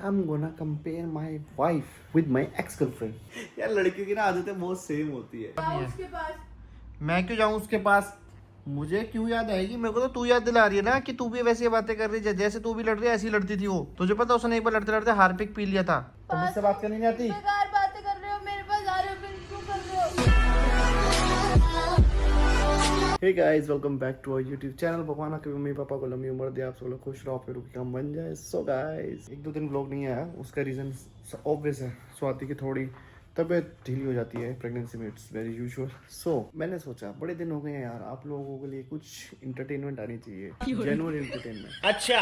I'm gonna compare my wife with my ex-girlfriend. यार लड़कियों की ना आदतें बहुत सेम होती है। उसके पास मैं क्यों जाऊँ उसके पास? मुझे क्यों याद आएगी? मेरे को तो तू याद दिला रही है ना कि तू भी वैसी बातें कर रही है जैसे तू भी लड़ रही है, ऐसी ही लड़ती थी वो। तुझे पता उसने एक बार लड़ते लड़ते हार्पिक पी लिया था। तब इससे बात करनी नहीं आती। बेकार बातें कर रहे हो, मेरे पास आ रहे हो, फिर क्यों कर रहे हो? Hey guys, welcome back to our YouTube channel। भगवान आपके मम्मी पापा को लंबी उम्र दे, आप सब लोग खुश रहो, आपके रूह की काम बन जाए। So guys, एक दो दिन व्लॉग नहीं आया, उसका रीज़न ऑब्वियस है। स्वाति की थोड़ी तबीयत ढीली हो जाती है प्रेगनेंसी में, इट्स वेरी यूजुअल। सो मैंने सोचा बड़े दिन हो गए हैं यार, आप लोगों के लिए कुछ इंटरटेनमेंट आनी चाहिए, जेन्युइन इंटरटेनमेंट। अच्छा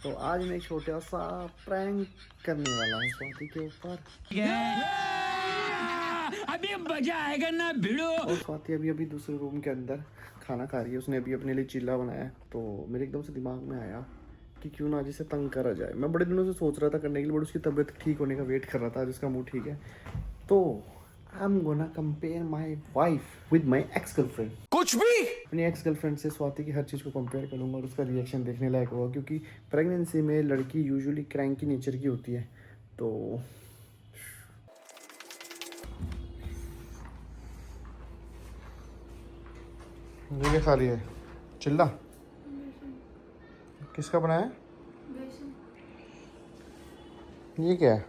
तो आज मैं एक छोटा सा प्रैंक करने वाला हूँ स्वाति के ऊपर। अभी मजा आएगा ना भिड़ो। और स्वाति अभी दूसरे रूम के अंदर खाना खा रही है। उसने अभी अपने लिए चिल्ला बनाया है, तो मेरे एकदम से दिमाग में आया कि क्यों ना जिसे तंग करा जाए। मैं बड़े दिनों से सोच रहा था करने के लिए, बट उसकी तबीयत ठीक होने का वेट कर रहा था, जिसका मुंह ठीक है। तो I am gonna compare my wife with my ex girlfriend. कुछ भी अपनी एक्स गर्लफ्रेंड से स्वाति की हर चीज़ को कंपेयर करूंगा और उसका रिएक्शन देखने लायक होगा, क्योंकि प्रेगनेंसी में लड़की यूजुअली क्रैंकी नेचर की होती है। तो ये क्या खा रही है? चिल्ला। किसका बनाया है? ये क्या है?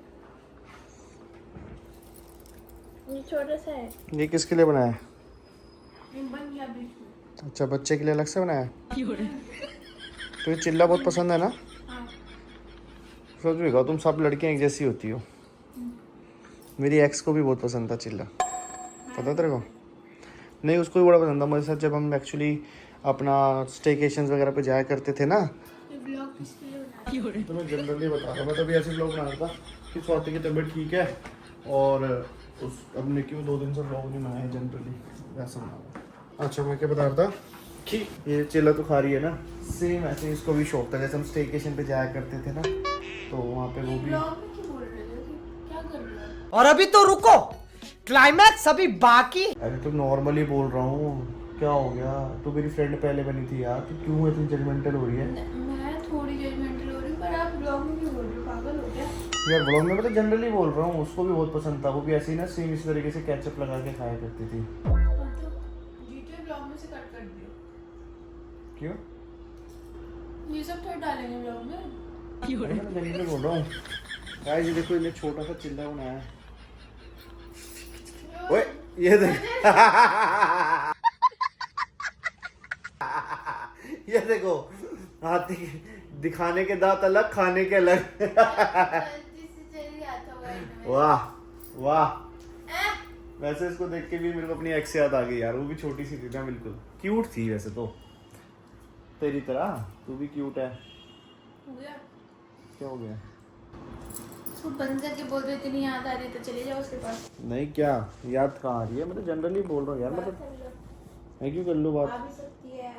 ये छोटा सा है, ये किसके लिए बनाया है? ये बन गया बीच में। अच्छा, बच्चे के लिए अलग से बनाया है। तो ये चिल्ला बहुत पसंद है ना? हाँ। सोच भी कहो, तुम सब लड़कियां एक जैसी होती हो। मेरी एक्स को भी बहुत पसंद था चिल्ला, पता तेरे को? नहीं, उसको भी बड़ा पसंद था मेरे साथ। जब हम एक्चुअली अपना स्टेकेशंस वगैरह पे जाया करते थे ना, ये ब्लॉग किसके लिए बना रहे तो मैं जनरली बता रहा हूँ। मैं तभी ऐसे ब्लॉग बना रहा था कि स्वाति की तबीयत ठीक है, और उस अब ने क्यों 2 दिन से ब्लॉग नहीं बनाया, जनरली वैसा बना रहा। अच्छा, मैं क्या बता रहा था कि ये चिल्ला तो खा रही है ना, सेम ऐसे इसको भी शौक था। जैसे हम स्टेकेशन पे जाया करते थे ना, तो वहाँ पे वो भी। ब्लॉग में क्यों बोल रहे हो? क्या कर रहे हो? और अभी तो रुको, क्लाइमैक्स अभी बाकी। अरे तो नॉर्मली बोल रहा हूँ, क्या हो गया? तो मेरी फ्रेंड पहले बनी थी यार, तो क्यों इतनी जजमेंटल हो रही है? मैं थोड़ी जजमेंटल हो रही हूँ, पर आप ब्लॉग में क्यों बोल रहे हो? पागल हो क्या? यार ब्लॉग में मैं तो जनरली बोल रहा हूँ, उसको भी बहुत पसंद था। वो भी ऐसे ही ना सेम इस तरीके से केचप लगा के खाया करती थी। जीटे ब्लॉग में से कट कर दियो। क्यों? ये सब थोड़ा डालेंगे ब्लॉग में। अरे मैं जनरली बोल रहा हूँ। गाइस ये देखो, इन्हें छोटा सा चिल्ला बनाया है। ओए ये देख ये देखो, हाथी दिखाने के दांत अलग, खाने के अलग। जिससे चली आता होगा। वाह वाह। वैसे इसको देख के भी मेरे को अपनी एक्स याद आ गई यार। वो भी छोटी सी थी ना, बिल्कुल क्यूट थी वैसे तो, तेरी तरह। तू भी क्यूट है। हो गया? क्या हो गया? उसको बंद करके बोल रहे इतनी याद आ रही है तो चले जाओ उसके पास। नहीं, क्या याद कहाँ आ रही है? मैं तो जनरली बोल रहा हूँ यार। मतलब मैं क्यों कर लूँ बात? आ भी सकती है,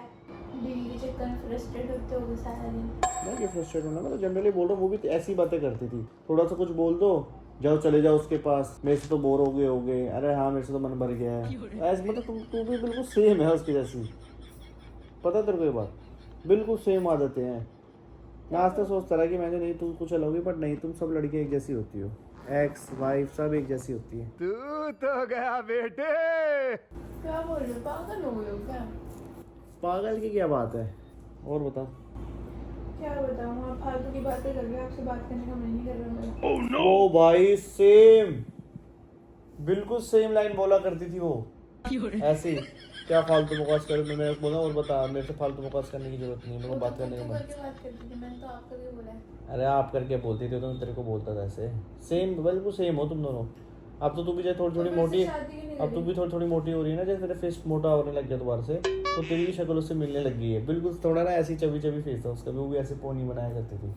बीवी के चक्कर में फ्रस्ट्रेट होते हो सारा दिन। मैं क्यों फ्रस्ट्रेट होना? मैं तो जनरली बोल रहा हूँ। वो भी ऐसी बातें करती थी, थोड़ा सा कुछ बोल दो, जाओ चले जाओ उसके पास, मेरे से तो बोर हो गए। अरे हाँ, मेरे से तो मन भर गया है। ऐसे मतलब तू भी बिल्कुल सेम है उसकी जैसी। पता है तेरे को ये बात? बिल्कुल सेम आदतें हैं। मैं आज तक सोचता रहा कि मैंने नहीं, तुम कुछ अलग होगी, बट नहीं, तुम सब लड़कियां एक जैसी होती हो। एक्स वाइफ सब एक जैसी होती है। तू तो गया बेटे। क्या बोल रहे हो? पागल हो गए हो क्या? पागल की क्या बात है? और बता। क्या बताऊँ, आप फालतू की बातें कर रहे हो, आपसे बात करने का मन नहीं कर रहा मेरा। ओ भाई सेम, बिल्कुल सेम लाइन बोला करती थी वो ऐसे ही। क्या फालतू बकवास कर रहे? मैं बोला और बता, मेरे से फालतू बकवास करने की जरूरत नहीं है, मेरे को बात करने का मन। करके बात करती थी, मैंने तो आप करके बोला है। अरे आप करके बोलती थी तो मैं तेरे को बोलता था ऐसे। सेम, बिल्कुल सेम हो तुम दोनों। अब तो तू भी थोड़ी थोड़ी मोटी, अब तू भी थोड़ी मोटी हो रही है ना, जैसे तेरा फेस मोटा होने लग गया दोबारा से, तो तेरी भी शक्ल उससे मिलने लग गई है। बिल्कुल थोड़ा ना ऐसी चबी फेस था उसका, वो भी ऐसे पोनी बनाया करती थी।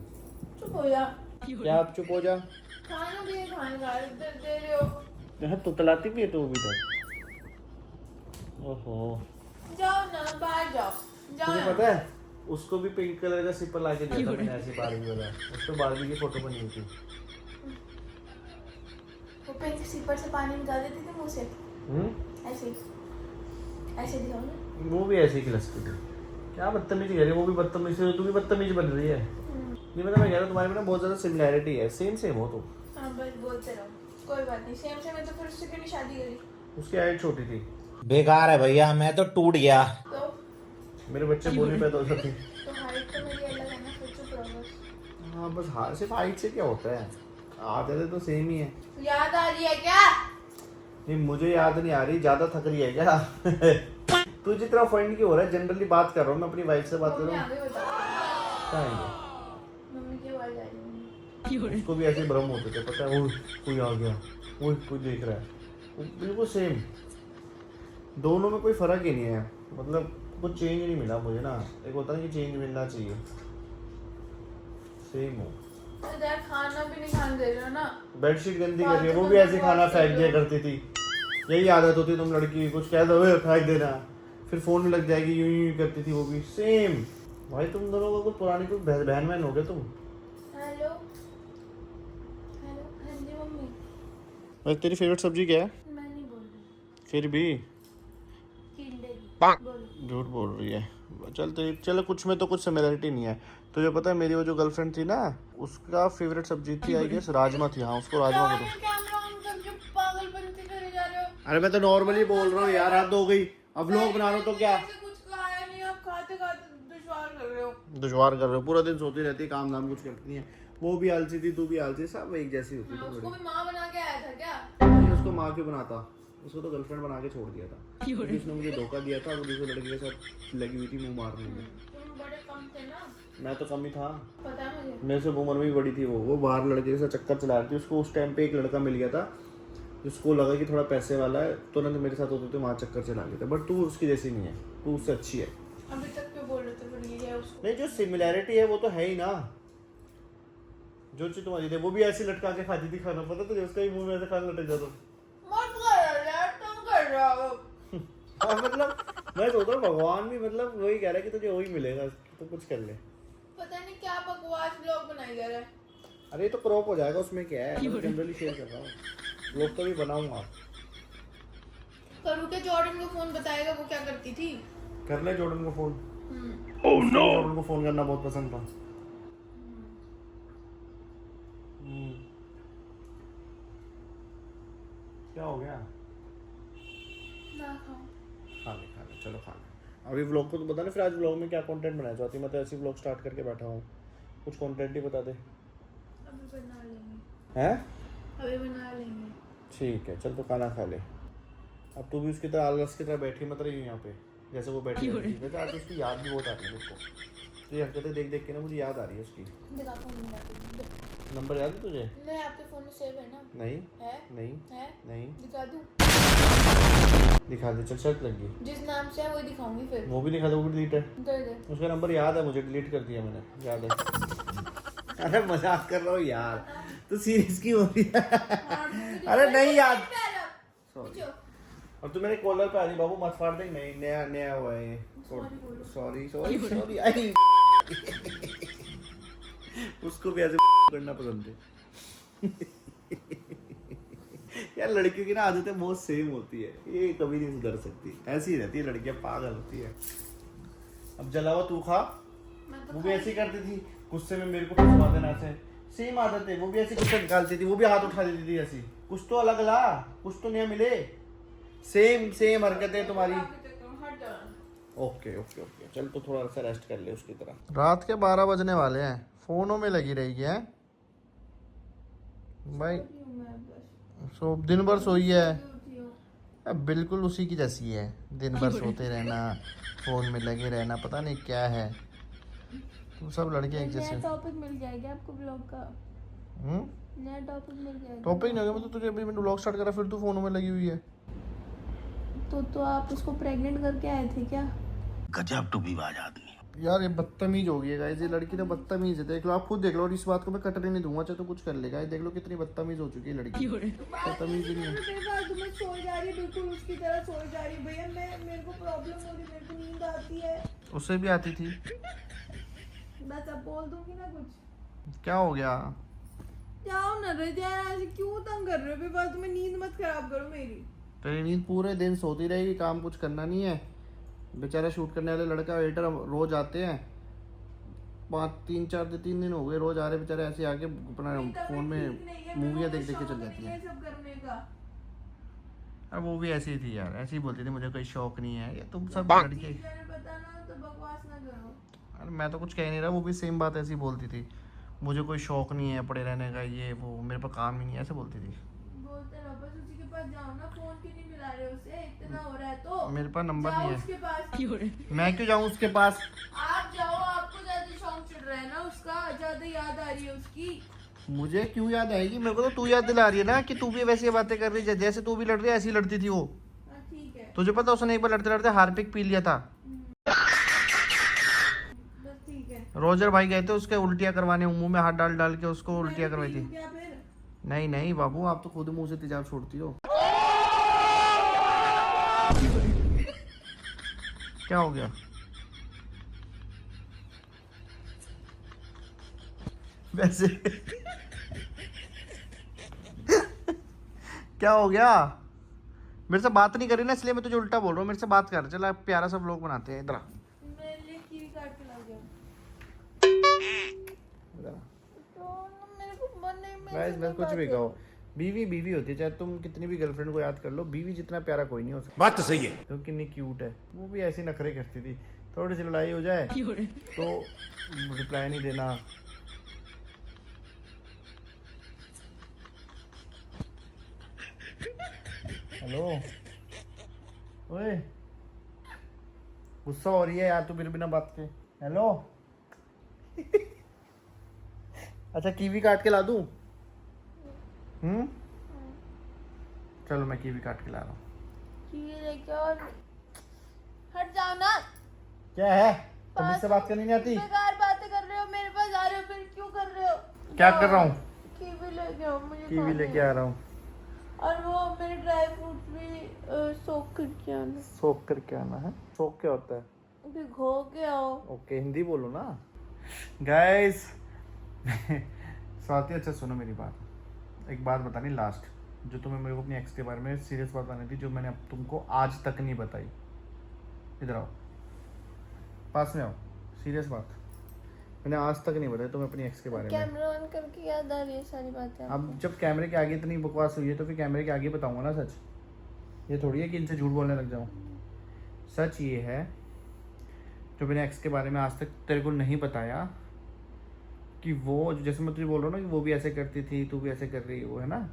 चुप हो जा। क्या आप चुप हो जा? खाना दे, खाने का दे रहे हो। तो तलाती भी है तो वो भी था। ओहो, जाओ ना, बाहर जाओ, जाओ तुझे ना। पता है उसको भी पिंक कलर का सिपर ला के दिया था मैंने, ऐसी बारबी वाला। उस पे बारबी की फोटो बनी हुई थी। वो पिंक सिपर से पानी निकाल देती थी मुंह से, ऐसे ऐसे दिखाओ ना। वो भी ऐसी की लस्की थी। क्या बदतमीजी कर रही है? वो भी बदतमीज, तू भी बदतमीज बन रही है। नहीं मतलब मैं कह रहा हूँ तुम्हारे में ना बहुत ज्यादा सिमिलैरिटी है, सेम सेम हो तुम। हाँ बस बोलते रहो, कोई बात नहीं। सेम से मैं तो फिर उससे क्यों नहीं शादी करी? उसकी हाइट छोटी थी। बेकार है भैया, मैं तो टूट गया। तो मेरे बच्चे बोलने पैदा हो जाते। तो हाइट तो मेरी अलग है ना, फिर चुप रहो बस। हाँ बस हाँ, सिर्फ हाइट से क्या होता है, आदतें तो सेम ही है। याद आ रही है क्या? नहीं मुझे याद नहीं आ रही, ज्यादा थक रही है क्या? तू जितना ऑफेंड क्यों हो रहा है? जनरली बात कर रहा हूँ मैं, अपनी वाइफ से बात कर मम्मी रहा हूँ। आगे बता। क्या है ये? मम्मी की आवाज आ रही है। उसको भी ऐसे भ्रम होते थे, पता है, ओह कोई आ गया, ओह कोई देख रहा है। वो बिल्कुल सेम, दोनों में कोई फर्क ही नहीं है। मतलब कुछ चेंज नहीं मिला मुझे ना, एक होता है कि चेंज मिलना चाहिए, सेम हो। तो यार खाना भी नहीं खाने दे रहे हो ना। बेडशीट गंदी कर रही है, वो भी ऐसे खाना फेंक दिया करती थी। यही आदत होती तुम लड़की, कुछ कह दो फेंक देना, फिर फोन में लग जाएगी, यूं यूं करती थी वो भी सेम। भाई तुम दोनों को कुछ पुरानी कुछ बहन बहन हो गए तुम। हेलो हेलो, हाँ जी मम्मी। भाई तेरी फेवरेट सब्जी क्या है? मैं नहीं बोल रही। फिर भी कीड़े की बोलो। झूठ बोल रही है। चलो कुछ में तो कुछ सिमिलरिटी नहीं है। तुझे पता है मेरी वो जो गर्लफ्रेंड थी ना, उसका फेवरेट सब्जी थी आई गेस राजमा थी। हाँ उसको राजमा बोलो। कैमरा ऑन करके पागलपंती करे जा रहे हो। अरे मैं तो नॉर्मली बोल रहा हूँ यार, हद हो गई। अब व्लॉग बना रहा हूँ तो क्या ऐसे कुछ खाया नहीं, आप खाते खाते दुश्वार कर रहे हो। दुश्वार कर रहे हो? पूरा दिन सोती रहती है, काम धाम कुछ करती नहीं है। वो भी आलसी थी, तू भी आलसी, सब एक जैसी होती हाँ, थी। उसको भी माँ बना के आया था क्या? नहीं उसको माँ क्यों बनाता, उसको तो गर्लफ्रेंड बना के छोड़ दिया था क्योंकि उसने मुझे धोखा दिया था, वो दूसरे लड़के के साथ लगी हुई थी मुंह मारने में। तुम बड़े कम थे ना, मैं तो कम ही था, पता है मुझे। मेरे से उम्र में भी बड़ी थी वो बाहर लड़के के साथ चक्कर चला रही थी। उसको उस टाइम पे एक लड़का मिल गया था जिसको लगा कि थोड़ा पैसे वाला है, तो उन्होंने मेरे साथ होते थे वहाँ चक्कर चला लिए थे। बट तू उसकी जैसी नहीं है, तू उससे अच्छी है। अभी तक क्यों बोल रहे थे फिर ये है उसको? नहीं जो सिमिलैरिटी है वो तो है ही ना, जो चीज तुम्हारी थी वो भी ऐसी लटका के खाती थी खाना, पता तुझे? उसका ही मुंह में ऐसे खाना लटक जाता। मत कर यार, तुम कर रहे हो। और मतलब मैं सोच रहा हूँ भगवान भी मतलब वही कह रहा है कि तुझे वही मिलेगा, तो कुछ कर ले। पता नहीं क्या बकवास ब्लॉग बनाई जा रहा है। अरे ये तो क्रॉप हो जाएगा, उसमें क्या है, मैं जनरली शेयर कर रहा हूँ। ब्लॉग तो भी बनाऊंगा। करू के जॉर्डन को फोन बताएगा वो क्या करती थी। कर ले जॉर्डन को फोन। Oh no! जॉर्डन को फोन करना बहुत पसंद था। क्या हो गया? ना खाओ। खा ले चलो खा ले। अभी व्लॉग को तो बता ना, फिर आज व्लॉग में क्या कंटेंट बनाया चाहती? मैं तो ऐसी व्लॉग स्टार्ट करके बैठा हूँ, कुछ कंटेंट ही बता दे। अभी बना लेंगे। हैं? अभी बना लेंगे। ठीक है चल तो खाना खा ले। अब तू भी उसकी तरह आलस की तरह बैठी मत रही यहाँ पे, जैसे वो बैठी है। वैसे आज उसकी याद भी बहुत आ रही है मुझको, ये हरकतें देख देख के ना मुझे याद आ रही है उसकी। दिखा फोन में जाके। नंबर याद है तुझे? नहीं, आपके फोन में सेव है ना? नहीं है? नहीं है? नहीं। दिखा दूं? दिखा दे चल, शर्त लग गई। जिस नाम से है वही दिखाऊंगी फिर। वो भी दिखा दे, वो भी डिलीट है। दे दे। उसका नंबर याद है मुझे, डिलीट कर दिया मैंने, याद है। अरे मजाक कर रहा हूँ यार, तू सीरियस क्यों हो रही है? अरे नहीं याद। सॉरी। और तू मेरे कॉलर पे आ रही, बाबू मत फाड़ दे। नहीं नया नया हुआ है ये। Sorry sorry sorry. आई उसको भी ऐसे करना पसंद है। यार लड़कियों की ना आदतें बहुत सेम होती है, ये कभी नहीं सुधर सकती, ऐसी ही रहती है लड़कियां, पागल होती है। अब जलावा तू खा, वो भी ऐसी करती थी, गुस्से में मेरे को फंसवा देना ऐसे, सेम आदत है। वो भी ऐसे गुस्सा निकालती थी, वो भी हाथ उठा देती थी ऐसी। कुछ तो अलग ला, कुछ तो नया मिले। सेम सेम हरकतें तुम्हारी। ओके ओके ओके चल तो थोड़ा सा रेस्ट कर ले उसकी तरह। रात के 12 बजने वाले हैं, फोनों में लगी रहेगी है भाई। सो दिन भर सोई है, अब बिल्कुल उसी की जैसी है, दिन भर सोते रहना, फोन में लगे रहना, पता नहीं क्या है। तुम सब लड़के एक जैसे। नया टॉपिक मिल जाएगा आपको ब्लॉग का। नया टॉपिक मिल जाएगा। टॉपिक नहीं होगा, मतलब तुझे अभी मैंने व्लॉग स्टार्ट करा फिर तू फोनों में लगी हुई है। तो आप उसको प्रेग्नेंट करके आए थे क्या? गजब टूबीबाज आदमी। यार ये बदतमीज हो गई है गाइस, ये लड़की तो बदतमीज है, देख लो आप खुद देख लो। और इस बात को मैं कटने नहीं दूंगा, चाहे तो कुछ कर लेगा। ये देख लो कितनी बदतमीज हो चुकी है लड़की, बदतमीज ही नहीं है। मैं सो जा रही, बिल्कुल उसकी तरह सो जा रही। भैया मेरे को प्रॉब्लम हो रही, मेरे को नींद आती है। उससे भी आती थी। बस अब बोल दूंगी ना कुछ। क्या हो गया? जाओ ना रे यार, ऐसे क्यों तंग कर रहे हो? बेबाद में नींद मत खराब करो मेरी। तेरी नींद पूरे दिन सोती रहेगी, काम कुछ करना नहीं है। बेचारा शूट करने वाले लड़का एडिटर रोज आते हैं, तीन दिन हो गए, रोज आ रहे बेचारे ऐसे आके अपना फोन में मूवियाँ देख देख के चल जाती है। सब करने का। अब वो भी ऐसी ही थी यार, ऐसी ही बोलती थी मुझे कोई शौक नहीं है, ये तुम सब लड़के। मैंने पता ना तो बकवास ना करो। अरे मैं तो कुछ कह नहीं रहा, वो भी सेम बात ऐसी बोलती थी, मुझे कोई शौक नहीं है पड़े रहने का, ये वो मेरे पर काम ही नहीं है, ऐसे बोलती थी। बोलते रहो, बस उसी के पास जाओ ना, फोन क्यों नहीं मिला रहे उसे, इतना हो रहा है तो। मेरे पास नंबर जाओ नहीं है। उसके पास। मैं क्यों जाऊँ उसके पास? आप जाओ, आपको ज्यादा शौक चढ़ रहा है ना उसका, ज्यादा याद आ रही है उसकी। मुझे क्यों याद आएगी, मेरे को तो तू याद दिला रही है ना कि तू भी वैसी बातें कर रही है, जैसे तू भी लड़ रही है ऐसी लड़ती थी वो। हाँ, ठीक है। तुझे पता उसने एक बार लड़ते लड़ते हार्पिक पी लिया था। बस ठीक है। रोजर भाई गए थे उसके उल्टियाँ करवाने, मुंह में हाथ डाल डाल के उसको उल्टियाँ करवाई थी। क्या फिर? नहीं नहीं बाबू, आप तो खुद मुंह से तेजाब छोड़ती हो। क्या हो गया? वैसे क्या हो गया? मेरे से बात नहीं करी ना, इसलिए मैं तुझे उल्टा बोल रहा हूँ, मेरे से बात कर। चला प्यारा सब लोग बनाते हैं। इधर आ। मेरे लिए कीवी काट के ला गया। इधर आ। तो मेरे को मन नहीं, गाइस मैं कुछ भी कहो, बीवी बीवी होती है, चाहे तुम कितनी भी गर्लफ्रेंड को याद कर लो, बीवी जितना प्यारा कोई नहीं हो सकता। बात तो सही है। तो कितनी क्यूट है, वो भी ऐसी नखरे करती थी, थोड़ी सी लड़ाई हो जाए तो रिप्लाई नहीं देना। हेलो, ओए गुस्सा हो रही है यार तू मेरे बिना बात के। हेलो अच्छा कीवी काट के ला दूं? चलो मैं कीवी काट के ला रहा हूँ। कीवी लेके और हट जाओ ना। क्या है, तुम इससे बात करनी नहीं आती? बेकार बातें कर रहे हो, मेरे पास आ रहे हो, फिर क्यों कर रहे हो? क्या कर रहा हूँ? कीवी लेके आओ, मुझे कीवी खाने लेके हैं। आ रहा हूँ। और वो मेरे ड्राई फ्रूट्स भी सोक करके आना। सोख करके आना है? सोख क्या होता है? भिगो के आओ। ओके हिंदी बोलो ना गाइस। स्वाति अच्छा सुनो मेरी बात, एक बात बतानी लास्ट, जो तुम्हें मेरे को अपनी एक्स के बारे में सीरियस बात बतानी थी, जो मैंने अब तुमको आज तक नहीं बताई। इधर आओ, पास में आओ, सीरियस बात मैंने आज तक नहीं बताई तुम्हें अपनी एक्स के बारे में। कैमरा ऑन करके याद आ रही है सारी बातें आपको। अब जब कैमरे के आगे इतनी बकवास हुई है तो फिर कैमरे के आगे बताऊंगा ना सच। ये थोड़ी है कि इनसे झूठ बोलने लग जाऊं। सच ये है, जो मैंने एक्स के बारे में आज तक तेरे को नहीं बताया, कि वो जैसे मैं तुझे बोल रहा हूँ ना कि वो भी ऐसे करती थी, तू भी ऐसे कर रही है, वो है ना,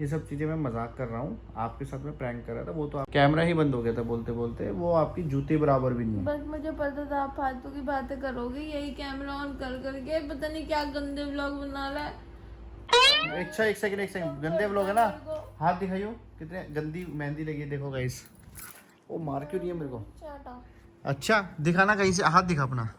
ये सब चीज़ें मैं मजाक कर रहा हूँ, आपके साथ में प्रैंक कर रहा था। वो तो कैमरा ही बंद हो गया था बोलते बोलते, वो आपकी जूती बराबर भी नहीं है। बस मुझे पता था आप फालतू की बातें करोगे, यही कैमरा ऑन कर करके पता नहीं क्या गंदे व्लॉग बना रहा है। अच्छा एक सेकंड, गंदे व्लॉग है ना? हाथ दिखाइयो, कितने गंदी मेहंदी लगी है, देखो गाइस। वो मार क्यों रही है मेरे को? अच्छा दिखाना, कहीं से हाथ दिखा अपना,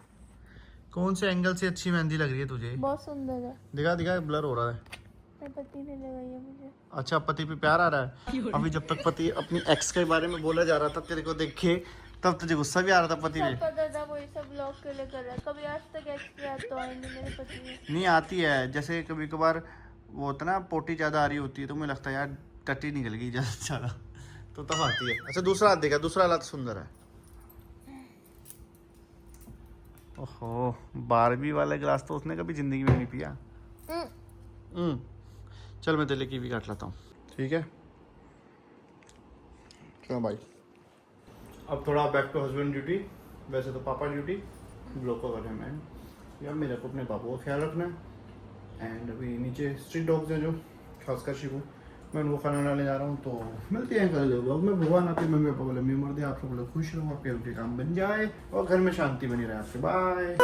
कौन से एंगल से अच्छी मेहंदी लग रही है तुझे? बहुत सुंदर है। दिखा दिखा, ब्लर हो रहा है। मेरे पति ने लगाई है मुझे। अच्छा पति पे प्यार आ रहा है? अभी जब तक पति अपनी एक्स के बारे में बोला जा रहा था तेरे को देख के, तब तुझे गुस्सा भी आ रहा था पति पे? सब पता था वही सब व्लॉग के लिए कर रहा है। कभी आज तक एक्स पे याद तो आई नहीं मेरे पति ने। नहीं आती है, जैसे कभी कभार वो होता ना पोटी ज़्यादा आ रही होती है तो मुझे लगता है यार टट्टी निकल गई ज़्यादा से ज़्यादा, तो तब आती है। अच्छा दूसरा हाथ देखा, दूसरा हाथ सुंदर है। ओहो, बारबी वाला गिलास तो उसने कभी जिंदगी में नहीं पिया। चल मैं तेरे की भी काट लाता हूँ, ठीक है? चलो भाई, अब थोड़ा बैक टू हस्बैंड ड्यूटी। वैसे तो पापा ड्यूटी, ब्लॉक को कर रहे हैं यार, मेरे को अपने पापा का ख्याल रखना है। एंड अभी नीचे स्ट्रीट डॉग्स हैं जो खासकर शिवू, मैं उनको खाना डालने जा रहा हूँ। तो मिलते हैं कल ब्लॉग में। भगवान आपकी मम्मी पापा को लंबी उम्र दे, आप सब लोग खुश रहो, आपके उनके काम बन जाए और घर में शांति बनी रहे आपके। बाय।